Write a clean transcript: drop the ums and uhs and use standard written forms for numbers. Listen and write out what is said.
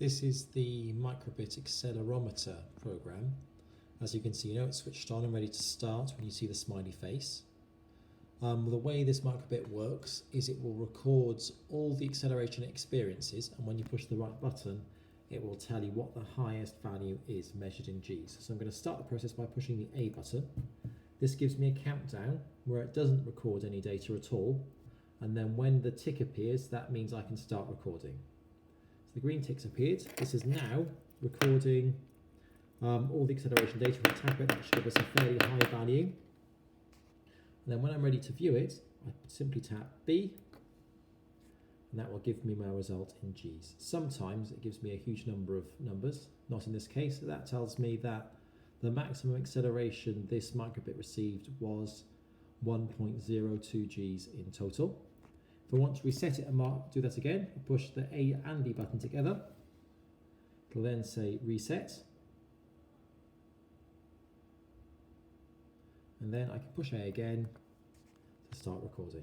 This is the microbit accelerometer program. As you can see, it's switched on and ready to start when you see the smiley face. The way this microbit works is it will record all the acceleration experiences, and when you push the right button, it will tell you what the highest value is measured in G's. So I'm going to start the process by pushing the A button. This gives me a countdown where it doesn't record any data at all, and then when the tick appears, that means I can start recording. So the green tick's appeared. This is now recording all the acceleration data. We tap it, that should give us a fairly high value. And then when I'm ready to view it, I simply tap B, and that will give me my result in G's. Sometimes it gives me a huge number of numbers, not in this case. So that tells me that the maximum acceleration this microbit received was 1.02 G's in total. If I want to reset it and do that again, I push the A and B button together. It'll then say reset. And then I can push A again to start recording.